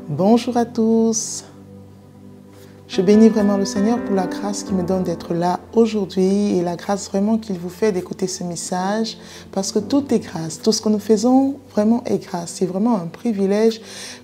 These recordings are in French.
Bonjour à tous. Je bénis vraiment le Seigneur pour la grâce qu'il me donne d'être là aujourd'hui et la grâce vraiment qu'il vous fait d'écouter ce message parce que tout est grâce. Tout ce que nous faisons vraiment est grâce. C'est vraiment un privilège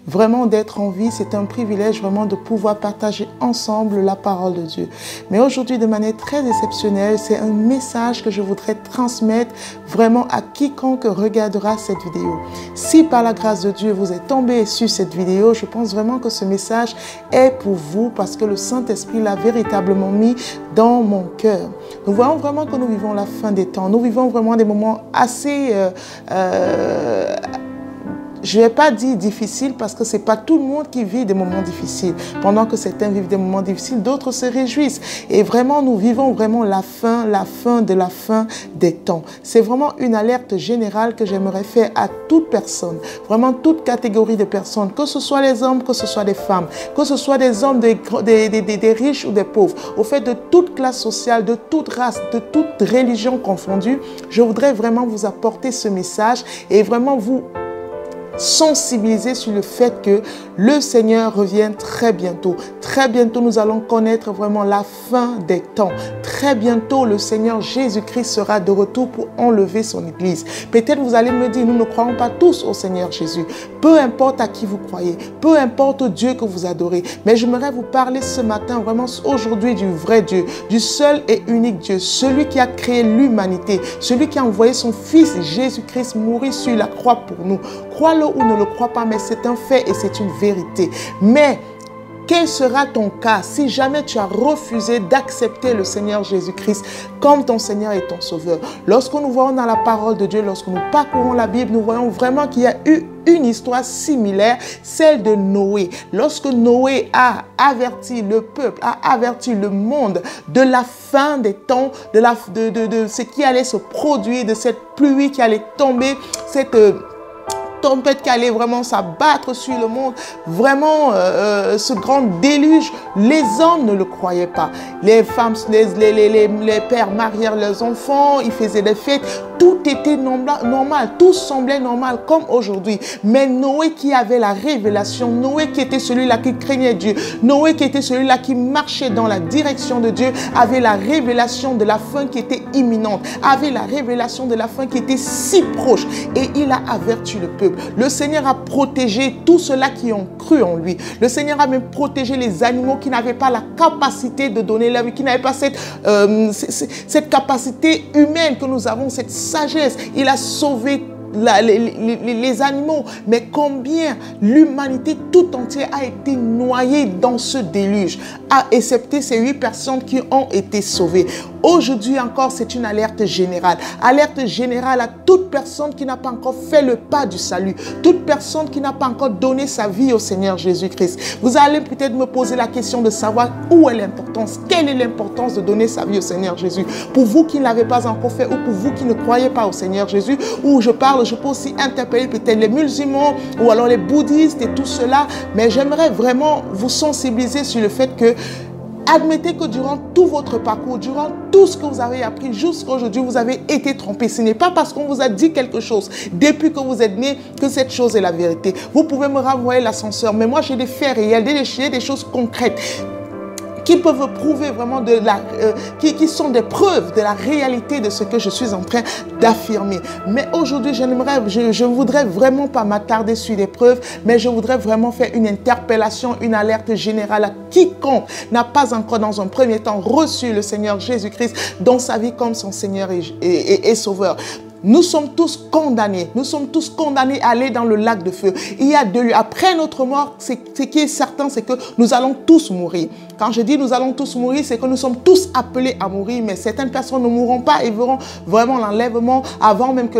vraiment d'être en vie. C'est un privilège vraiment de pouvoir partager ensemble la parole de Dieu. Mais aujourd'hui, de manière très exceptionnelle, c'est un message que je voudrais transmettre vraiment à quiconque regardera cette vidéo. Si par la grâce de Dieu, vous êtes tombé sur cette vidéo, je pense vraiment que ce message est pour vous parce que le Saint-Esprit l'a véritablement mis dans mon cœur. Nous voyons vraiment que nous vivons la fin des temps. Nous vivons vraiment des moments assez... je ne vais pas dire difficile parce que ce n'est pas tout le monde qui vit des moments difficiles. Pendant que certains vivent des moments difficiles, d'autres se réjouissent. Et vraiment, nous vivons vraiment la fin de la fin des temps. C'est vraiment une alerte générale que j'aimerais faire à toute personne, vraiment toute catégorie de personnes, que ce soit les hommes, que ce soit des femmes, que ce soit des hommes, des riches ou des pauvres, au fait de toute classe sociale, de toute race, de toute religion confondue. Je voudrais vraiment vous apporter ce message et vraiment vous sensibiliser sur le fait que le Seigneur revient très bientôt. Très bientôt, nous allons connaître vraiment la fin des temps. Très bientôt, le Seigneur Jésus-Christ sera de retour pour enlever son Église. Peut-être vous allez me dire, nous ne croyons pas tous au Seigneur Jésus. Peu importe à qui vous croyez, peu importe Dieu que vous adorez. Mais j'aimerais vous parler ce matin, vraiment aujourd'hui, du vrai Dieu, du seul et unique Dieu, celui qui a créé l'humanité, celui qui a envoyé son Fils Jésus-Christ mourir sur la croix pour nous. Crois-le ou ne le crois pas, mais c'est un fait et c'est une vérité. Mais quel sera ton cas si jamais tu as refusé d'accepter le Seigneur Jésus-Christ comme ton Seigneur et ton Sauveur? Lorsque nous voyons dans la parole de Dieu, lorsque nous parcourons la Bible, nous voyons vraiment qu'il y a eu une histoire similaire, celle de Noé. Lorsque Noé a averti le peuple, a averti le monde de la fin des temps, de ce qui allait se produire, de cette pluie qui allait tomber, cette tempête qui allait vraiment s'abattre sur le monde, vraiment ce grand déluge, les hommes ne le croyaient pas. Les femmes, les pères marièrent leurs enfants, ils faisaient des fêtes, tout était normal, tout semblait normal comme aujourd'hui. Mais Noé qui avait la révélation, Noé qui était celui-là qui craignait Dieu, Noé qui était celui-là qui marchait dans la direction de Dieu, avait la révélation de la fin qui était imminente, avait la révélation de la fin qui était si proche et il a averti le peuple. Le Seigneur a protégé tous ceux-là qui ont cru en lui. Le Seigneur a même protégé les animaux qui n'avaient pas la capacité de donner la vie, qui n'avaient pas cette capacité humaine que nous avons, cette sagesse. Il a sauvé les animaux, mais combien l'humanité tout entière a été noyée dans ce déluge, à excepter ces 8 personnes qui ont été sauvées. Aujourd'hui encore, c'est une alerte générale à toute personne qui n'a pas encore fait le pas du salut, toute personne qui n'a pas encore donné sa vie au Seigneur Jésus-Christ. Vous allez peut-être me poser la question de savoir où est l'importance, quelle est l'importance de donner sa vie au Seigneur Jésus. Pour vous qui ne l'avez pas encore fait ou pour vous qui ne croyez pas au Seigneur Jésus, ou je peux aussi interpeller peut-être les musulmans ou alors les bouddhistes et tout cela, mais j'aimerais vraiment vous sensibiliser sur le fait que admettez que durant tout votre parcours, durant tout ce que vous avez appris jusqu'à aujourd'hui, vous avez été trompé. Ce n'est pas parce qu'on vous a dit quelque chose depuis que vous êtes né que cette chose est la vérité. Vous pouvez me renvoyer l'ascenseur, mais moi j'ai des faits réels, des choses concrètes qui peuvent prouver vraiment qui sont des preuves de la réalité de ce que je suis en train d'affirmer. Mais aujourd'hui, je ne voudrais vraiment pas m'attarder sur des preuves, mais je voudrais vraiment faire une interpellation, une alerte générale à quiconque n'a pas encore dans un premier temps reçu le Seigneur Jésus-Christ dans sa vie comme son Seigneur et Sauveur. Nous sommes tous condamnés. Nous sommes tous condamnés à aller dans le lac de feu. Il y a 2 lieux. Après notre mort, ce qui est certain, c'est que nous allons tous mourir. Quand je dis nous allons tous mourir, c'est que nous sommes tous appelés à mourir. Mais certaines personnes ne mourront pas et verront vraiment l'enlèvement avant même que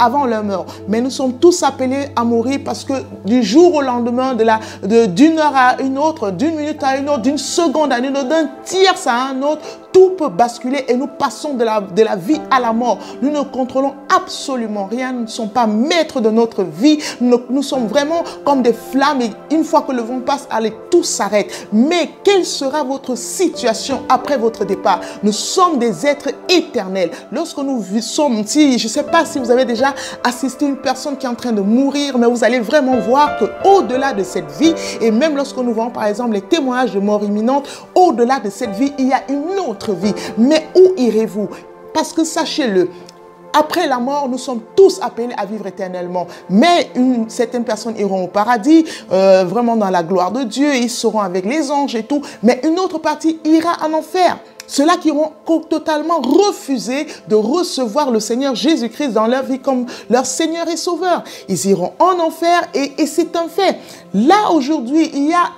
avant leur mort. Mais nous sommes tous appelés à mourir parce que du jour au lendemain, d'une heure à une autre, d'une minute à une autre, d'une seconde à une autre, d'un tierce à un autre, tout peut basculer et nous passons de la vie à la mort. Nous ne contrôlons absolument rien. Nous ne sommes pas maîtres de notre vie. Nous sommes vraiment comme des flammes et une fois que le vent passe, allez, tout s'arrête. Mais quelle sera votre situation après votre départ? Nous sommes des êtres éternels. Lorsque nous sommes, je ne sais pas si vous avez déjà assisté à une personne qui est en train de mourir, mais vous allez vraiment voir qu'au-delà de cette vie, et même lorsque nous voyons par exemple les témoignages de mort imminente, au-delà de cette vie, il y a une autre vie. Mais où irez-vous? Parce que sachez-le, après la mort, nous sommes tous appelés à vivre éternellement. Mais certaines personnes iront au paradis, vraiment dans la gloire de Dieu, ils seront avec les anges et tout. Mais une autre partie ira en enfer. Ceux-là qui auront totalement refusé de recevoir le Seigneur Jésus-Christ dans leur vie comme leur Seigneur et Sauveur. Ils iront en enfer et c'est un fait. Là, aujourd'hui, il y a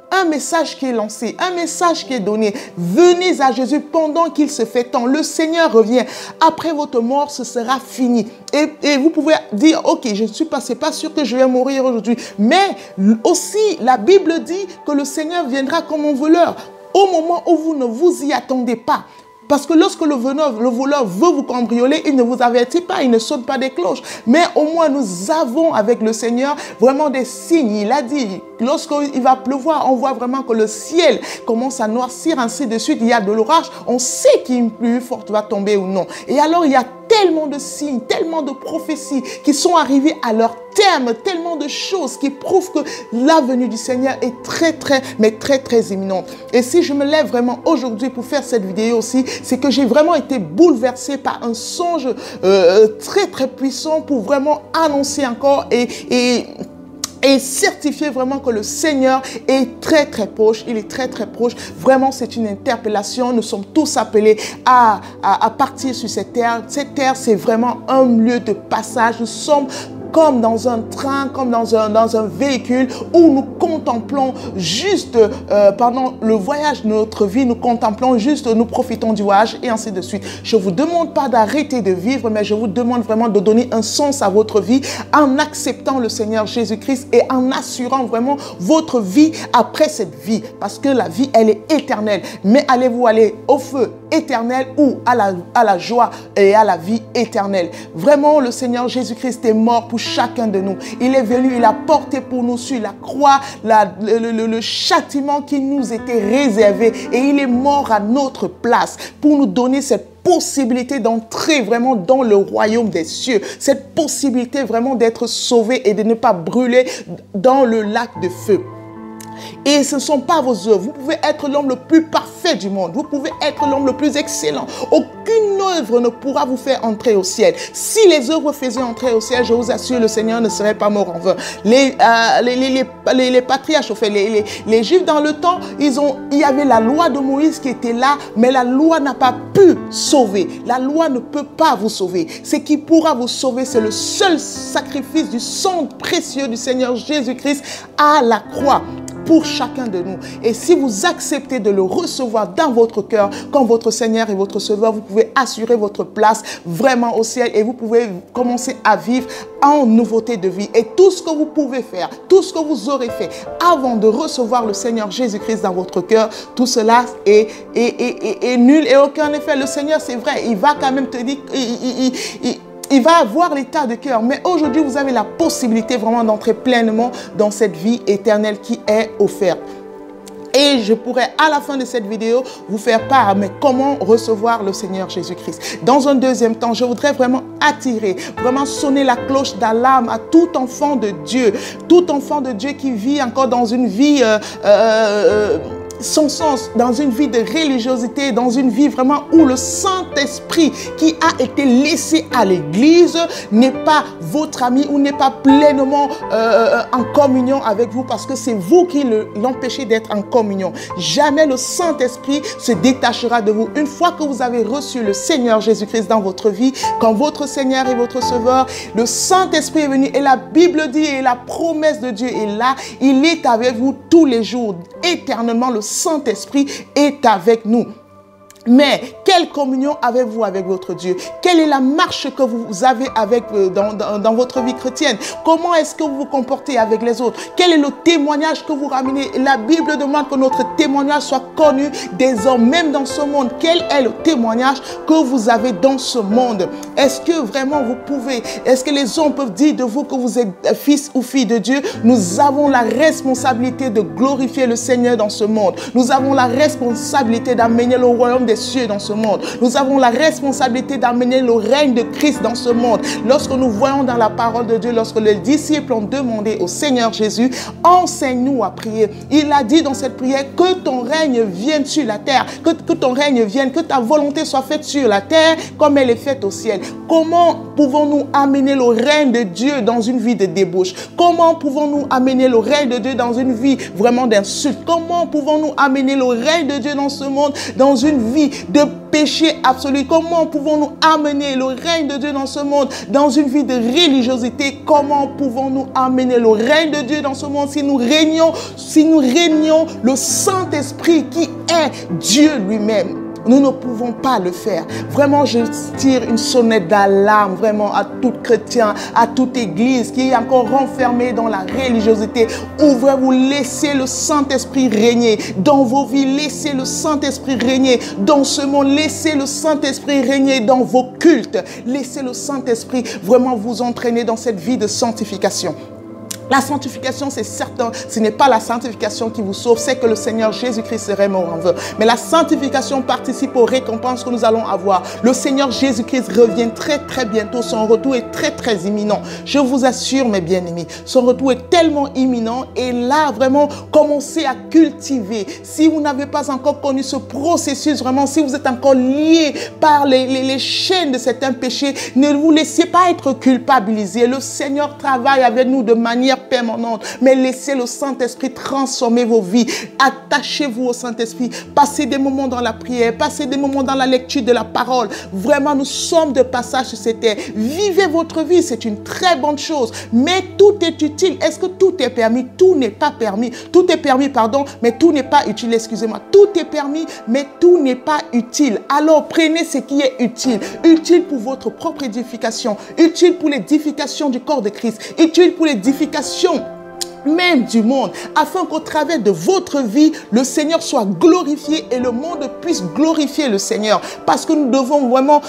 un message qui est lancé, un message qui est donné. Venez à Jésus pendant qu'il se fait temps. Le Seigneur revient. Après votre mort, ce sera fini. Et vous pouvez dire, ok, je ne suis pas, c'est pas sûr que je vais mourir aujourd'hui. Mais aussi, la Bible dit que le Seigneur viendra comme un voleur au moment où vous ne vous y attendez pas. Parce que lorsque le voleur veut vous cambrioler, il ne vous avertit pas, il ne saute pas des cloches. Mais au moins, nous avons avec le Seigneur vraiment des signes. Il a dit, lorsqu'il va pleuvoir, on voit vraiment que le ciel commence à noircir, ainsi de suite. Il y a de l'orage, on sait qu'une pluie forte va tomber ou non. Et alors, il y a tellement de signes, tellement de prophéties qui sont arrivées à leur terme, tellement de choses qui prouvent que la venue du Seigneur est très imminente. Et si je me lève vraiment aujourd'hui pour faire cette vidéo aussi, c'est que j'ai vraiment été bouleversée par un songe très puissant pour vraiment annoncer encore et certifier vraiment que le Seigneur est très proche. Il est très proche. Vraiment, c'est une interpellation. Nous sommes tous appelés à partir sur cette terre. Cette terre, c'est vraiment un lieu de passage. Nous sommes comme dans un train, comme dans un véhicule où nous contemplons juste pendant le voyage de notre vie, nous contemplons juste, nous profitons du voyage et ainsi de suite. Je ne vous demande pas d'arrêter de vivre, mais je vous demande vraiment de donner un sens à votre vie en acceptant le Seigneur Jésus-Christ et en assurant vraiment votre vie après cette vie. Parce que la vie, elle est éternelle. Mais allez-vous aller au feu éternel ou à la joie et à la vie éternelle? Vraiment, le Seigneur Jésus-Christ est mort pour chacun de nous. Il est venu, il a porté pour nous sur la croix le châtiment qui nous était réservé et il est mort à notre place pour nous donner cette possibilité d'entrer vraiment dans le royaume des cieux, cette possibilité vraiment d'être sauvé et de ne pas brûler dans le lac de feu. Et ce ne sont pas vos œuvres. Vous pouvez être l'homme le plus parfait du monde. Vous pouvez être l'homme le plus excellent. Aucune œuvre ne pourra vous faire entrer au ciel. Si les œuvres faisaient entrer au ciel, je vous assure, le Seigneur ne serait pas mort en vain. Les patriarches, les Juifs dans le temps, il y avait la loi de Moïse qui était là, mais la loi n'a pas pu sauver. La loi ne peut pas vous sauver. Ce qui pourra vous sauver, c'est le seul sacrifice du sang précieux du Seigneur Jésus-Christ à la croix pour chacun de nous. Et si vous acceptez de le recevoir dans votre cœur comme votre Seigneur et votre Sauveur, vous pouvez assurer votre place vraiment au ciel et vous pouvez commencer à vivre en nouveauté de vie. Et tout ce que vous pouvez faire, tout ce que vous aurez fait avant de recevoir le Seigneur Jésus-Christ dans votre cœur, tout cela est nul et aucun effet. Le Seigneur, c'est vrai, il va quand même te dire, il va avoir l'état de cœur. Mais aujourd'hui, vous avez la possibilité vraiment d'entrer pleinement dans cette vie éternelle qui est offerte. Et je pourrais à la fin de cette vidéo vous faire part, mais comment recevoir le Seigneur Jésus-Christ. Dans un deuxième temps, je voudrais vraiment attirer, vraiment sonner la cloche d'alarme à tout enfant de Dieu qui vit encore dans une vie sans sens, dans une vie de religiosité, dans une vie vraiment où le Saint-Esprit qui a été laissé à l'Église n'est pas votre ami ou n'est pas pleinement en communion avec vous parce que c'est vous qui l'empêchez d'être en communion. Jamais le Saint-Esprit se détachera de vous. Une fois que vous avez reçu le Seigneur Jésus-Christ dans votre vie, quand votre Seigneur et votre Sauveur, le Saint-Esprit est venu et la Bible dit et la promesse de Dieu est là, il est avec vous tous les jours, éternellement. Le Saint-Esprit est avec nous. Mais quelle communion avez-vous avec votre Dieu? Quelle est la marche que vous avez avec, dans votre vie chrétienne? Comment est-ce que vous vous comportez avec les autres? Quel est le témoignage que vous ramenez? La Bible demande que notre témoignage soit connu des hommes, même dans ce monde. Quel est le témoignage que vous avez dans ce monde? Est-ce que vraiment vous pouvez, est-ce que les hommes peuvent dire de vous que vous êtes fils ou fille de Dieu? Nous avons la responsabilité de glorifier le Seigneur dans ce monde. Nous avons la responsabilité d'amener le royaume des cieux dans ce monde. Nous avons la responsabilité d'amener le règne de Christ dans ce monde. Lorsque nous voyons dans la parole de Dieu, lorsque les disciples ont demandé au Seigneur Jésus, enseigne-nous à prier. Il a dit dans cette prière, que ton règne vienne sur la terre, que ton règne vienne, que ta volonté soit faite sur la terre comme elle est faite au ciel. Comment pouvons-nous amener le règne de Dieu dans une vie de débauche? Comment pouvons-nous amener le règne de Dieu dans une vie vraiment d'insulte? Comment pouvons-nous amener le règne de Dieu dans ce monde, dans une vie de péché absolu? Comment pouvons-nous amener le règne de Dieu dans ce monde, dans une vie de religiosité? Comment pouvons-nous amener le règne de Dieu dans ce monde si nous régnons le Saint-Esprit qui est Dieu lui-même? Nous ne pouvons pas le faire. Vraiment, je tire une sonnette d'alarme vraiment à tout chrétien, à toute église qui est encore renfermée dans la religiosité. Ouvrez-vous, laissez le Saint-Esprit régner dans vos vies. Laissez le Saint-Esprit régner dans ce monde. Laissez le Saint-Esprit régner dans vos cultes. Laissez le Saint-Esprit vraiment vous entraîner dans cette vie de sanctification. La sanctification, c'est certain, ce n'est pas la sanctification qui vous sauve, c'est que le Seigneur Jésus-Christ serait mort en vain. Mais la sanctification participe aux récompenses que nous allons avoir. Le Seigneur Jésus-Christ revient très très bientôt, son retour est très très imminent. Je vous assure mes bien-aimés, son retour est tellement imminent et là vraiment commencez à cultiver. Si vous n'avez pas encore connu ce processus, vraiment si vous êtes encore lié par les chaînes de certains péchés, ne vous laissez pas être culpabilisé. Le Seigneur travaille avec nous de manière permanente, mais laissez le Saint-Esprit transformer vos vies. Attachez-vous au Saint-Esprit, passez des moments dans la prière, passez des moments dans la lecture de la parole. Vraiment, nous sommes de passage sur cette terre. Vivez votre vie, c'est une très bonne chose, mais tout est utile. Est-ce que tout est permis? Tout n'est pas permis. Tout est permis, pardon, mais tout n'est pas utile, excusez-moi. Tout est permis, mais tout n'est pas utile. Alors, prenez ce qui est utile. Utile pour votre propre édification, utile pour l'édification du corps de Christ, utile pour l'édification même du monde, afin qu'au travers de votre vie, le Seigneur soit glorifié et le monde puisse glorifier le Seigneur. Parce que nous devons vraiment,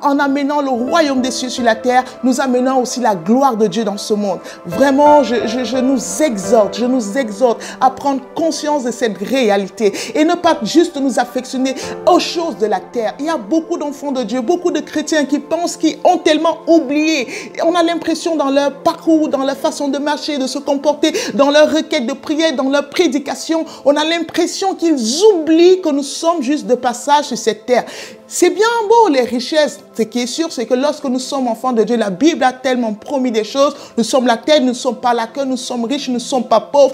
en amenant le royaume des cieux sur la terre, nous amenons aussi la gloire de Dieu dans ce monde. Vraiment, je nous exhorte à prendre conscience de cette réalité et ne pas juste nous affectionner aux choses de la terre. Il y a beaucoup d'enfants de Dieu, beaucoup de chrétiens qui pensent qu'ils ont tellement oublié. On a l'impression dans leur parcours, dans leur façon de marcher, de se comporter, dans leur requête de prière, dans leur prédication, on a l'impression qu'ils oublient que nous sommes juste de passage sur cette terre. C'est bien beau les richesses. Ce qui est sûr, c'est que lorsque nous sommes enfants de Dieu, la Bible a tellement promis des choses. Nous sommes la tête, nous ne sommes pas la queue, nous sommes riches, nous ne sommes pas pauvres.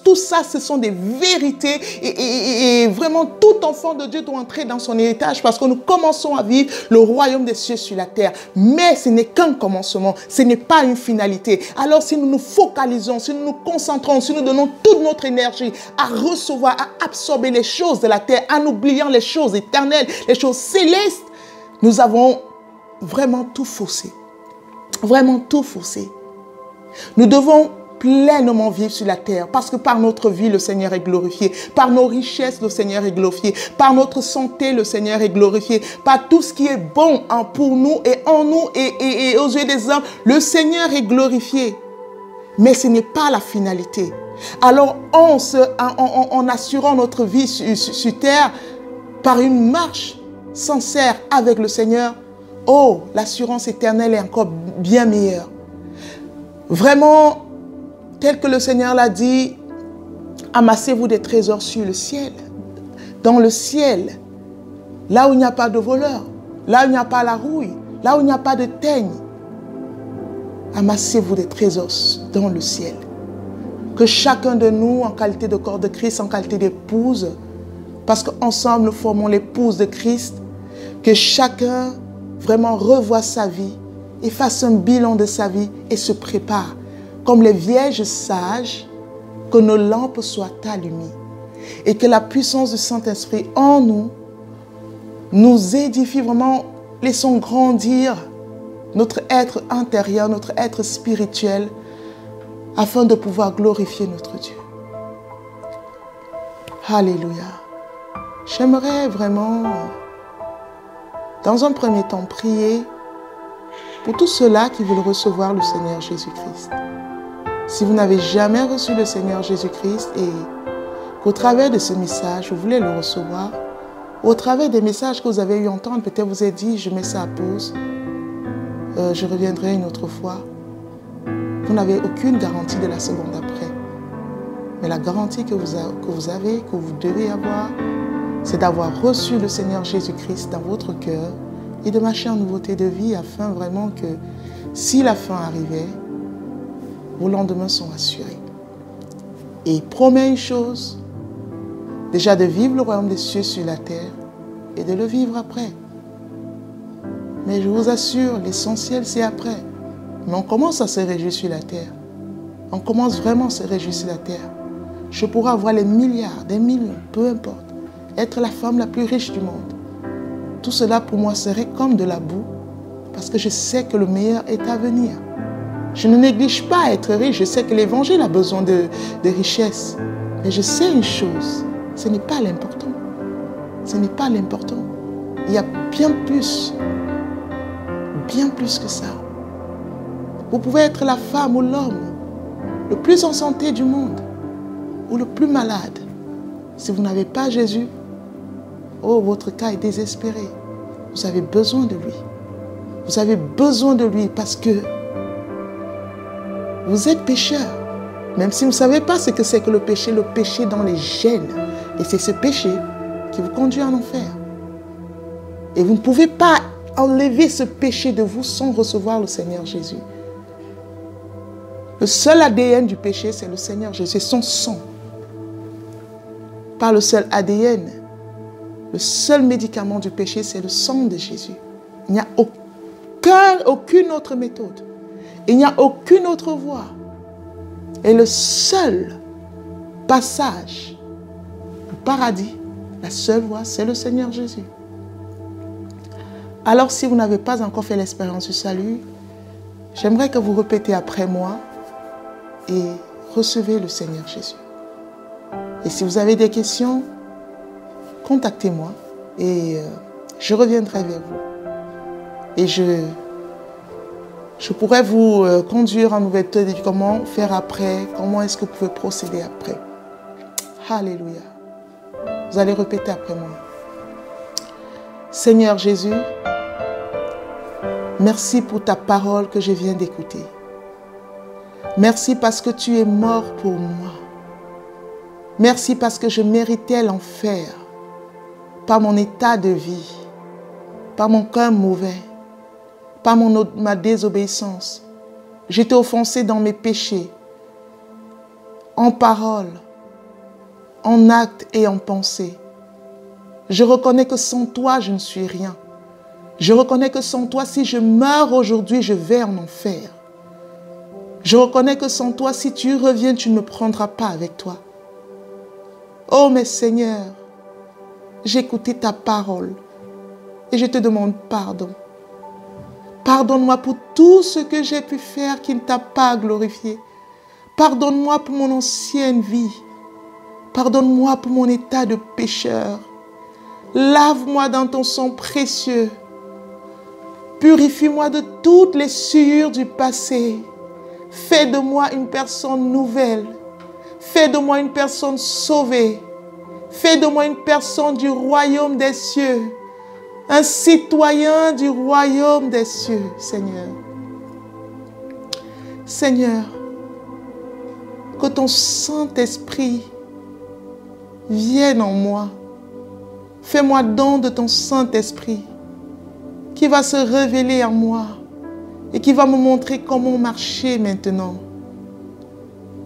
Tout ça, ce sont des vérités. Et vraiment, tout enfant de Dieu doit entrer dans son héritage parce que nous commençons à vivre le royaume des cieux sur la terre. Mais ce n'est qu'un commencement, ce n'est pas une finalité. Alors si nous nous focalisons, si nous nous concentrons, si nous donnons toute notre énergie à recevoir, à absorber les choses de la terre, en oubliant les choses éternelles, les choses célestes, nous avons vraiment tout faussé. Vraiment tout faussé. Nous devons pleinement vivre sur la terre parce que par notre vie, le Seigneur est glorifié. Par nos richesses, le Seigneur est glorifié. Par notre santé, le Seigneur est glorifié. Par tout ce qui est bon pour nous et en nous et aux yeux des hommes, le Seigneur est glorifié. Mais ce n'est pas la finalité. Alors, en assurant notre vie sur terre par une marche sincère avec le Seigneur, oh, l'assurance éternelle est encore bien meilleure. Vraiment, tel que le Seigneur l'a dit, amassez-vous des trésors sur le ciel, dans le ciel, là où il n'y a pas de voleurs, là où il n'y a pas la rouille, là où il n'y a pas de teigne. Amassez-vous des trésors dans le ciel. Que chacun de nous, en qualité de corps de Christ, en qualité d'épouse, parce qu'ensemble nous formons l'épouse de Christ, que chacun vraiment revoie sa vie et fasse un bilan de sa vie et se prépare. Comme les vierges sages, que nos lampes soient allumées et que la puissance du Saint-Esprit en nous nous édifie vraiment, laissons grandir notre être intérieur, notre être spirituel, afin de pouvoir glorifier notre Dieu. Alléluia. J'aimerais vraiment, dans un premier temps, prier pour tous ceux-là qui veulent recevoir le Seigneur Jésus-Christ. Si vous n'avez jamais reçu le Seigneur Jésus-Christ et qu'au travers de ce message, vous voulez le recevoir, au travers des messages que vous avez eu à entendre, peut-être vous avez dit, je mets ça à pause, je reviendrai une autre fois. Vous n'avez aucune garantie de la seconde après. Mais la garantie que vous avez, que vous devez avoir, c'est d'avoir reçu le Seigneur Jésus-Christ dans votre cœur et de marcher en nouveauté de vie afin vraiment que, si la fin arrivait, vos lendemains sont assurés. Et il promet une chose, déjà de vivre le royaume des cieux sur la terre et de le vivre après. Mais je vous assure, l'essentiel c'est après. Mais on commence à se réjouir sur la terre. On commence vraiment à se réjouir sur la terre. Je pourrais avoir les milliards, des millions, peu importe. Être la femme la plus riche du monde. Tout cela pour moi serait comme de la boue parce que je sais que le meilleur est à venir. Je ne néglige pas à être riche. Je sais que l'évangile a besoin de richesse. Mais je sais une chose, ce n'est pas l'important. Ce n'est pas l'important. Il y a bien plus que ça. Vous pouvez être la femme ou l'homme le plus en santé du monde ou le plus malade. Si vous n'avez pas Jésus, oh, votre cas est désespéré. Vous avez besoin de lui. Vous avez besoin de lui parce que vous êtes pécheur. Même si vous ne savez pas ce que c'est que le péché dans les gènes. Et c'est ce péché qui vous conduit en enfer. Et vous ne pouvez pas enlever ce péché de vous sans recevoir le Seigneur Jésus. Le seul ADN du péché, c'est le Seigneur Jésus, c'est son sang. Pas le seul ADN. Le seul médicament du péché, c'est le sang de Jésus. Il n'y a aucune autre méthode. Il n'y a aucune autre voie. Et le seul passage au paradis, la seule voie, c'est le Seigneur Jésus. Alors, si vous n'avez pas encore fait l'expérience du salut, j'aimerais que vous répétez après moi et recevez le Seigneur Jésus. Et si vous avez des questions, contactez-moi et je reviendrai vers vous. Et je pourrais vous conduire en nouvelle méthode, comment faire après, comment est-ce que vous pouvez procéder après. Alléluia. Vous allez répéter après moi. Seigneur Jésus, merci pour ta parole que je viens d'écouter. Merci parce que tu es mort pour moi. Merci parce que je méritais l'enfer par mon état de vie, par mon cœur mauvais, par ma désobéissance. J'étais offensé dans mes péchés, en parole, en acte et en pensée. Je reconnais que sans toi, je ne suis rien. Je reconnais que sans toi, si je meurs aujourd'hui, je vais en enfer. Je reconnais que sans toi, si tu reviens, tu ne me prendras pas avec toi. Oh, mes Seigneur, j'ai écouté ta parole et je te demande pardon. Pardonne-moi pour tout ce que j'ai pu faire qui ne t'a pas glorifié. Pardonne-moi pour mon ancienne vie. Pardonne-moi pour mon état de pécheur. Lave-moi dans ton sang précieux. Purifie-moi de toutes les souillures du passé. Fais de moi une personne nouvelle. Fais de moi une personne sauvée. Fais de moi une personne du royaume des cieux. Un citoyen du royaume des cieux, Seigneur. Seigneur, que ton Saint-Esprit vienne en moi. Fais-moi don de ton Saint-Esprit qui va se révéler en moi et qui va me montrer comment marcher maintenant.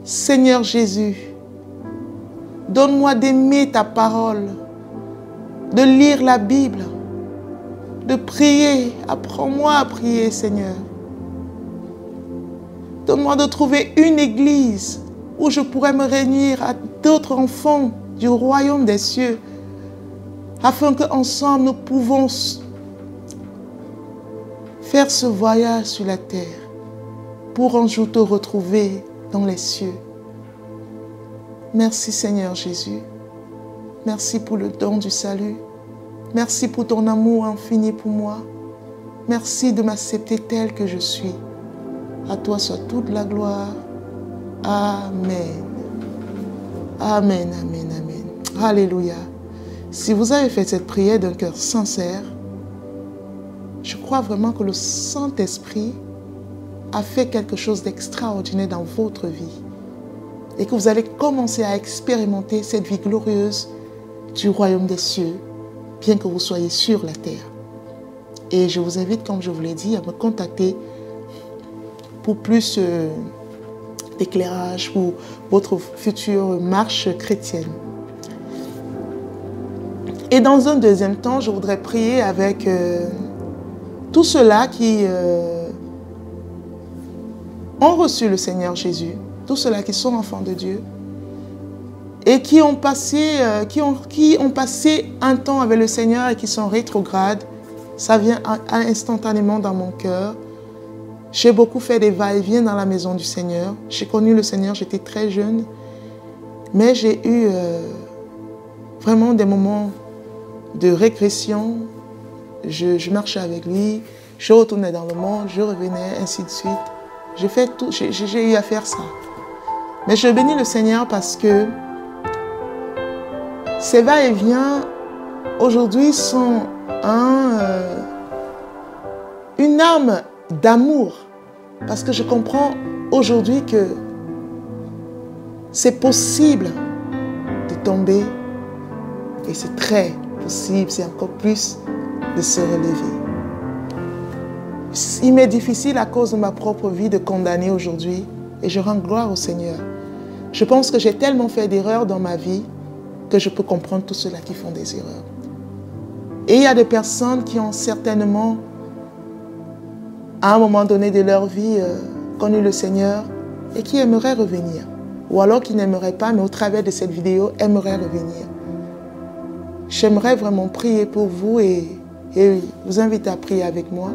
Seigneur Jésus, donne-moi d'aimer ta parole, de lire la Bible, de prier. Apprends-moi à prier, Seigneur. Donne-moi de trouver une église où je pourrais me réunir à d'autres enfants du royaume des cieux, afin qu'ensemble nous pouvons faire ce voyage sur la terre pour un jour te retrouver dans les cieux. Merci Seigneur Jésus. Merci pour le don du salut. Merci pour ton amour infini pour moi. Merci de m'accepter tel que je suis. À toi soit toute la gloire. Amen. Amen, amen, amen. Alléluia. Si vous avez fait cette prière d'un cœur sincère, je crois vraiment que le Saint-Esprit a fait quelque chose d'extraordinaire dans votre vie et que vous allez commencer à expérimenter cette vie glorieuse du royaume des cieux, bien que vous soyez sur la terre. Et je vous invite, comme je vous l'ai dit, à me contacter pour plus d'éclairage pour votre future marche chrétienne. Et dans un deuxième temps, je voudrais prier avec tous ceux-là qui ont reçu le Seigneur Jésus, tous ceux-là qui sont enfants de Dieu et qui ont passé un temps avec le Seigneur et qui sont rétrogrades. Ça vient instantanément dans mon cœur. J'ai beaucoup fait des va-et-vient dans la maison du Seigneur. J'ai connu le Seigneur, j'étais très jeune. Mais j'ai eu vraiment des moments de régression. Je marchais avec lui, je retournais dans le monde, je revenais, ainsi de suite. J'ai fait tout, j'ai eu à faire ça. Mais je bénis le Seigneur parce que ces va-et-vient aujourd'hui sont une âme d'amour. Parce que je comprends aujourd'hui que c'est possible de tomber et c'est très possible, c'est encore plus de se relever. Il m'est difficile à cause de ma propre vie de condamner aujourd'hui et je rends gloire au Seigneur. Je pense que j'ai tellement fait d'erreurs dans ma vie que je peux comprendre tous ceux-là qui font des erreurs. Et il y a des personnes qui ont certainement, à un moment donné de leur vie, connu le Seigneur et qui aimeraient revenir. Ou alors qui n'aimeraient pas, mais au travers de cette vidéo, aimeraient revenir. J'aimerais vraiment prier pour vous et vous inviter à prier avec moi.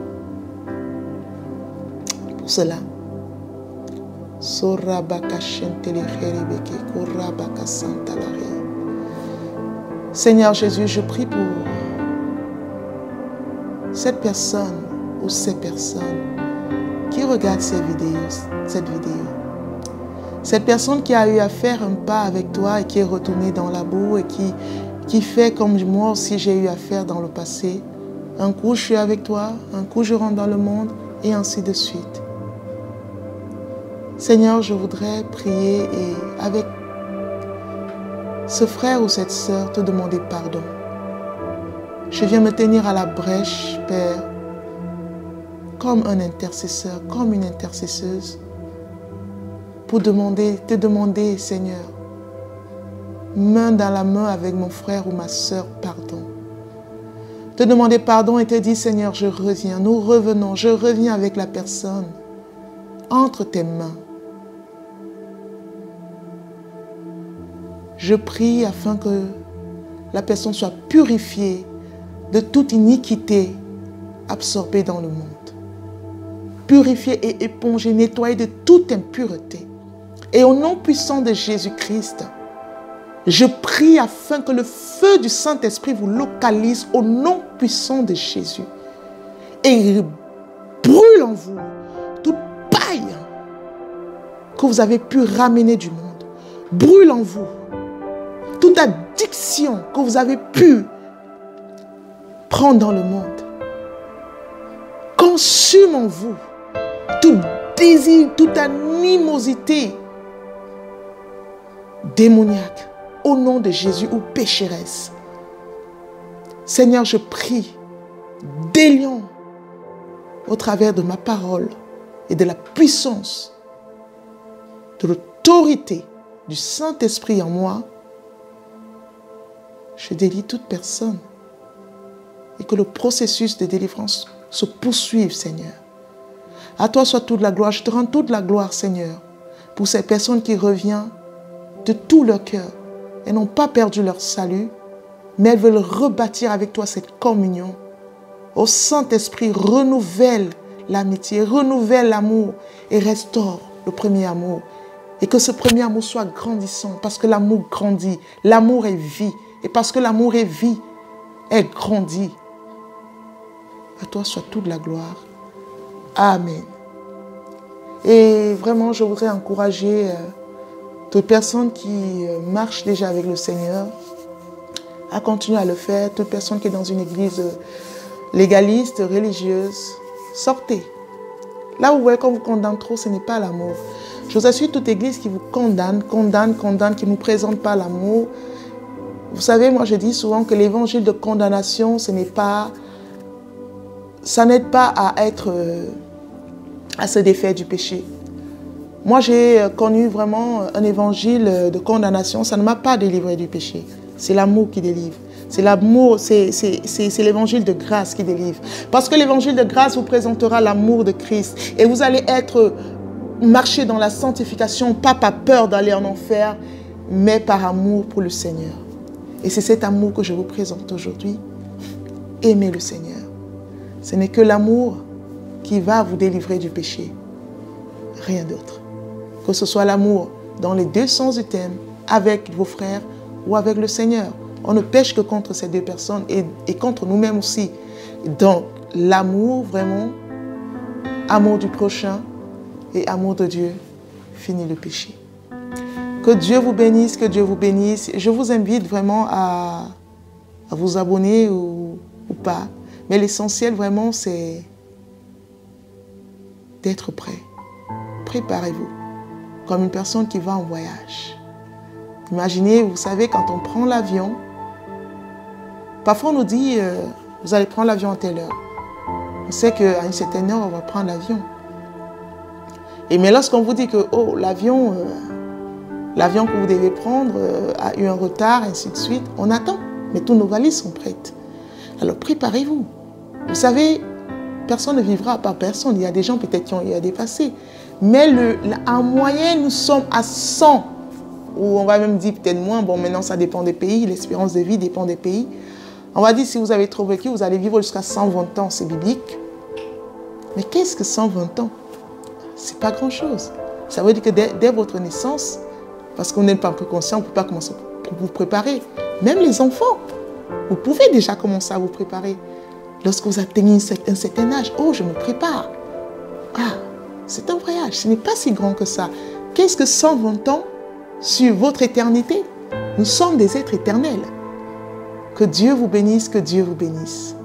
Pour cela. Seigneur Jésus, je prie pour cette personne ou ces personnes qui regardent cette vidéo. Cette personne qui a eu à faire un pas avec toi et qui est retournée dans la boue et qui fait comme moi aussi j'ai eu à faire dans le passé. Un coup je suis avec toi, un coup je rentre dans le monde et ainsi de suite. Seigneur, je voudrais prier et avec ce frère ou cette sœur te demander pardon. Je viens me tenir à la brèche, Père, comme un intercesseur, comme une intercesseuse, pour te demander, Seigneur, main dans la main avec mon frère ou ma sœur, pardon. Te demander pardon et te dire, Seigneur, je reviens, nous revenons, je reviens avec la personne entre tes mains. Je prie afin que la personne soit purifiée de toute iniquité absorbée dans le monde. Purifiée et épongée, nettoyée de toute impureté. Et au nom puissant de Jésus-Christ, je prie afin que le feu du Saint-Esprit vous localise au nom puissant de Jésus. Et brûle en vous toute paille que vous avez pu ramener du monde. Brûle en vous toute addiction que vous avez pu prendre dans le monde. Consume en vous tout désir, toute animosité démoniaque au nom de Jésus ou pécheresse. Seigneur, je prie, délions au travers de ma parole et de la puissance, de l'autorité du Saint-Esprit en moi. Je délie toute personne et que le processus de délivrance se poursuive, Seigneur. À toi soit toute la gloire. Je te rends toute la gloire, Seigneur, pour ces personnes qui reviennent de tout leur cœur et n'ont pas perdu leur salut mais elles veulent rebâtir avec toi cette communion. Ô Saint-Esprit, renouvelle l'amitié, renouvelle l'amour et restaure le premier amour. Et que ce premier amour soit grandissant, parce que l'amour grandit. L'amour est vie. Et parce que l'amour est vie, elle grandit. À toi soit toute la gloire. Amen. Et vraiment, je voudrais encourager toute personne qui marche déjà avec le Seigneur à continuer à le faire. Toute personne qui est dans une église légaliste, religieuse, sortez. Là où vous voyez qu'on vous condamne trop, ce n'est pas l'amour. Je vous assure, toute église qui vous condamne, qui ne nous présente pas l'amour. Vous savez, moi je dis souvent que l'évangile de condamnation, ça n'aide pas à se défaire du péché. Moi j'ai connu vraiment un évangile de condamnation, ça ne m'a pas délivré du péché. C'est l'amour qui délivre. C'est l'amour, c'est l'évangile de grâce qui délivre. Parce que l'évangile de grâce vous présentera l'amour de Christ. Et vous allez marcher dans la sanctification, pas par peur d'aller en enfer, mais par amour pour le Seigneur. Et c'est cet amour que je vous présente aujourd'hui. Aimez le Seigneur. Ce n'est que l'amour qui va vous délivrer du péché. Rien d'autre. Que ce soit l'amour dans les deux sens du terme, avec vos frères ou avec le Seigneur. On ne pêche que contre ces deux personnes et contre nous-mêmes aussi. Donc, l'amour, vraiment, amour du prochain et amour de Dieu, finit le péché. Que Dieu vous bénisse, que Dieu vous bénisse. Je vous invite vraiment à vous abonner ou pas. Mais l'essentiel, vraiment, c'est d'être prêt. Préparez-vous comme une personne qui va en voyage. Imaginez, vous savez, quand on prend l'avion, parfois on nous dit, vous allez prendre l'avion à telle heure. On sait qu'à une certaine heure, on va prendre l'avion. Mais lorsqu'on vous dit que oh, l'avion que vous devez prendre a eu un retard, ainsi de suite, on attend. Mais tous nos valises sont prêtes. Alors préparez-vous. Vous savez, personne ne vivra par personne. Il y a des gens peut-être qui ont eu à dépasser. Mais en moyenne, nous sommes à 100. Ou on va même dire peut-être moins. Bon, maintenant, ça dépend des pays. L'espérance de vie dépend des pays. On va dire, si vous avez trop vécu, vous allez vivre jusqu'à 120 ans. C'est biblique. Mais qu'est-ce que 120 ans? C'est pas grand-chose. Ça veut dire que dès votre naissance, parce qu'on n'est pas encore conscient, on ne peut pas commencer à vous préparer. Même les enfants, vous pouvez déjà commencer à vous préparer. Lorsque vous atteignez un certain âge, oh, je me prépare. Ah, c'est un voyage. Ce n'est pas si grand que ça. Qu'est-ce que 120 ans sur votre éternité? Nous sommes des êtres éternels. Que Dieu vous bénisse, que Dieu vous bénisse.